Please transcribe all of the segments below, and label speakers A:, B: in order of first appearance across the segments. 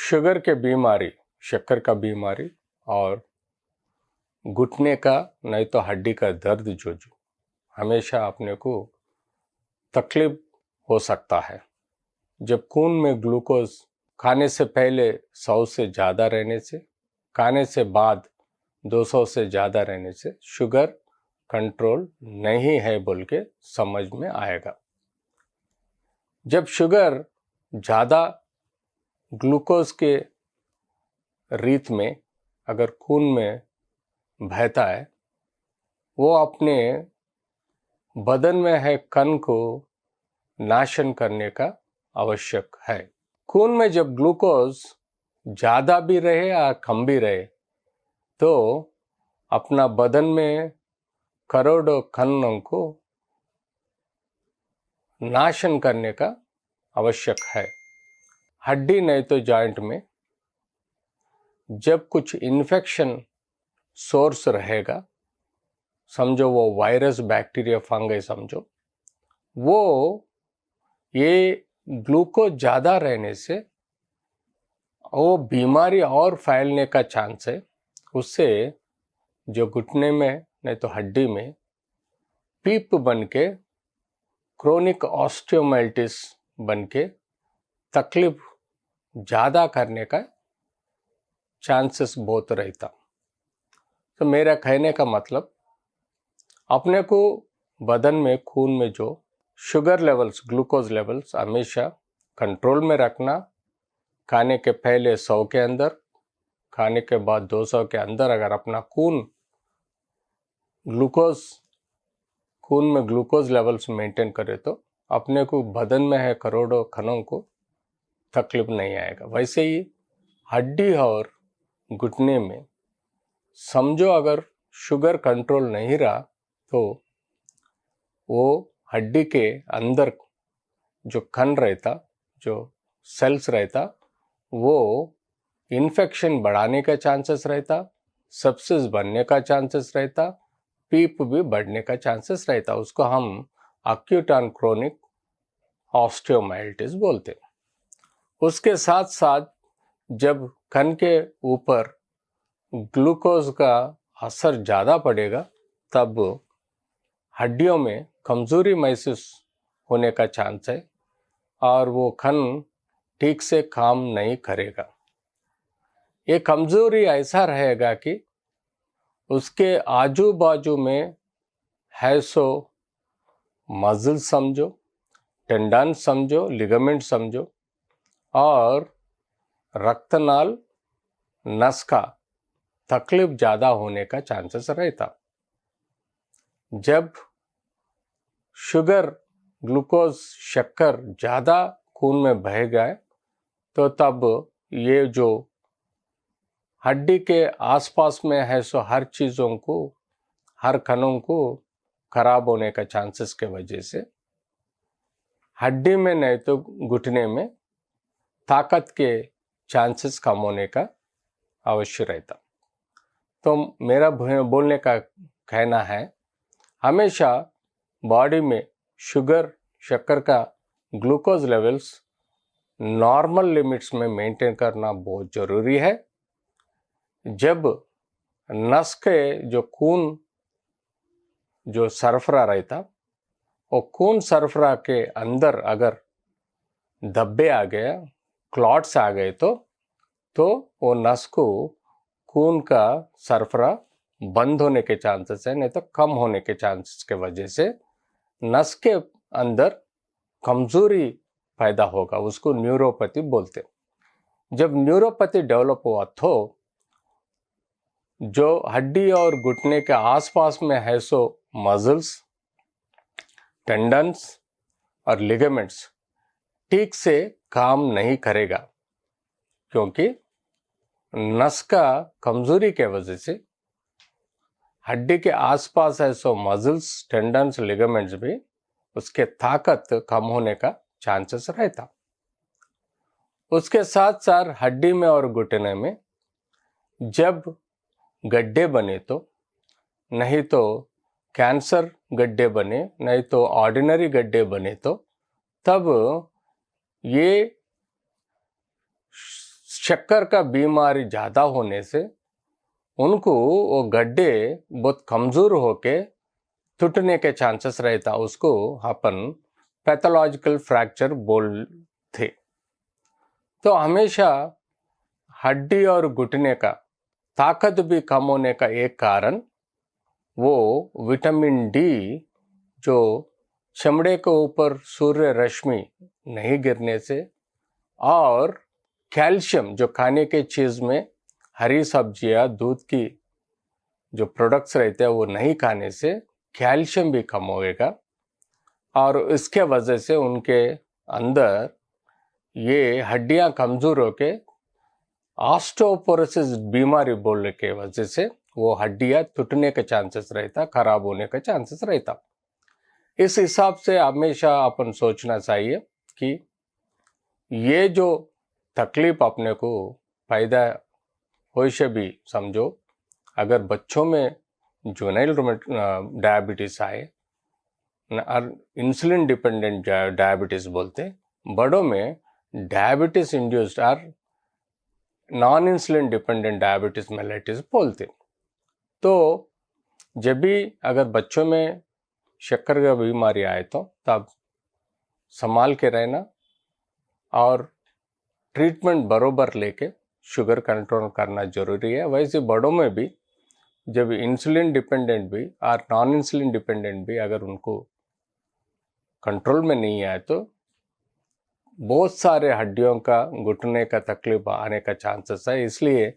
A: Sugar के बीमारी, शक्कर का बीमारी और घुटने का नहीं तो हड्डी का दर्द जो हमेशा अपने को तकलीफ हो सकता है। जब खून में ग्लूकोज खाने से पहले 100 से ज़्यादा रहने से, खाने से बाद 200 से ज़्यादा रहने से शुगर कंट्रोल नहीं है बोल के समझ में आएगा। जब शुगर ज़्यादा ग्लूकोज के रीत में अगर खून में बहता है, वो अपने बदन में है कण को नाशन करने का आवश्यक है। खून में जब ग्लूकोज ज़्यादा भी रहे या कम भी रहे तो अपना बदन में करोड़ों कणों को नाशन करने का आवश्यक है। हड्डी नहीं तो जॉइंट में जब कुछ इन्फेक्शन सोर्स रहेगा, समझो वो वायरस, बैक्टीरिया, फंगस समझो, वो ये ग्लूकोज ज़्यादा रहने से वो बीमारी और फैलने का चांस है। उससे जो घुटने में नहीं तो हड्डी में पीप बन के क्रोनिक ऑस्टियोमाइलिटिस बन के तकलीफ ज़्यादा करने का चांसेस बहुत रहता। तो मेरा कहने का मतलब, अपने को बदन में खून में जो शुगर लेवल्स, ग्लूकोज लेवल्स हमेशा कंट्रोल में रखना। खाने के पहले 100 के अंदर, खाने के बाद 200 के अंदर अगर अपना खून में ग्लूकोज लेवल्स मेंटेन करे तो अपने को बदन में है करोड़ों कणों को तकलीफ नहीं आएगा। वैसे ही हड्डी और घुटने में समझो अगर शुगर कंट्रोल नहीं रहा तो वो हड्डी के अंदर जो कण रहता, जो सेल्स रहता, वो इन्फेक्शन बढ़ाने का चांसेस रहता, सेप्सिस बनने का चांसेस रहता, पीप भी बढ़ने का चांसेस रहता। उसको हम एक्यूट एंड क्रोनिक ऑस्टियोमाइलिटिस बोलते। उसके साथ साथ जब कण के ऊपर ग्लूकोज का असर ज़्यादा पड़ेगा तब हड्डियों में कमज़ोरी महसूस होने का चांस है और वो कण ठीक से काम नहीं करेगा। ये कमज़ोरी ऐसा रहेगा कि उसके आजू बाजू में है सो मसल समझो, टेंडन समझो, लिगामेंट समझो और रक्तनाल, नस का तकलीफ ज़्यादा होने का चांसेस रहता। जब शुगर, ग्लूकोज, शक्कर ज़्यादा खून में बह गए तो तब ये जो हड्डी के आसपास में है सो हर चीज़ों को, हर कणों को खराब होने का चांसेस के वजह से हड्डी में नहीं तो घुटने में ताकत के चांसेस कम होने का अवश्य रहता। तो मेरा बोलने का कहना है, हमेशा बॉडी में शुगर, शक्कर का ग्लूकोज लेवल्स नॉर्मल लिमिट्स में मेंटेन करना बहुत ज़रूरी है। जब नस के जो खून जो सरफरा रहता, वो खून सरफरा के अंदर अगर धब्बे आ गया, क्लॉट्स आ गए तो वो नस को खून का सरफरा बंद होने के चांसेस है, नहीं तो कम होने के चांसेस के वजह से नस के अंदर कमजोरी पैदा होगा। उसको न्यूरोपैथी बोलते। जब न्यूरोपैथी डेवलप हुआ तो जो हड्डी और घुटने के आसपास में है सो मसल्स, टेंडन्स और लिगामेंट्स ठीक से काम नहीं करेगा, क्योंकि नस का कमजोरी के वजह से हड्डी के आसपास है सो मसल्स, टेंडन्स, लिगामेंट्स भी उसके ताकत कम होने का चांसेस रहता। उसके साथ साथ हड्डी में और घुटने में जब गड्ढे बने तो, नहीं तो कैंसर गड्ढे बने, नहीं तो ऑर्डिनरी गड्ढे बने तो तब ये शक्कर का बीमारी ज़्यादा होने से उनको वो गड्ढे बहुत कमज़ोर होके टूटने के चांसेस रहता, उसको अपन पैथोलॉजिकल फ्रैक्चर बोलते। तो हमेशा हड्डी और घुटने का ताकत भी कम होने का एक कारण वो विटामिन डी जो चमड़े के ऊपर सूर्य रश्मि नहीं गिरने से, और कैल्शियम जो खाने के चीज़ में हरी सब्जियां दूध की जो प्रोडक्ट्स रहते हैं वो नहीं खाने से कैल्शियम भी कम होएगा, और इसके वजह से उनके अंदर ये हड्डियां कमज़ोर होके ऑस्टियोपोरोसिस बीमारी बोलने के वजह से वो हड्डियां टूटने के चांसेस रहता, खराब होने के चांसेस रहता। इस हिसाब से हमेशा अपन सोचना चाहिए कि ये जो तकलीफ अपने को पैदा होने से भी समझो, अगर बच्चों में जुवेनाइल डायबिटीज़ आए, इंसुलिन डिपेंडेंट डायबिटीज़ बोलते, बड़ों में डायबिटीज़ इंड्यूस्ड और non insulin dependent diabetes mellitus बोलते। तो जब भी अगर बच्चों में शक्कर का बीमारी आए तो तब संभाल के रहना और ट्रीटमेंट बरोबर लेके शुगर कंट्रोल करना जरूरी है। वैसे बड़ों में भी जब इंसुलिन डिपेंडेंट भी और नॉन इंसुलिन डिपेंडेंट भी अगर उनको कंट्रोल में नहीं आए तो बहुत सारे हड्डियों का घुटने का तकलीफ आने का चांसेस है। इसलिए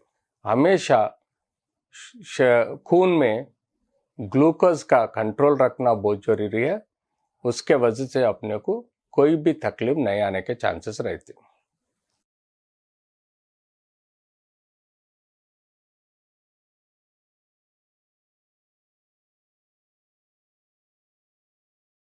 A: हमेशा खून में ग्लूकोज का कंट्रोल रखना बहुत जरूरी है। उसके वजह से अपने को कोई भी तकलीफ नहीं आने के चांसेस रहते हैं।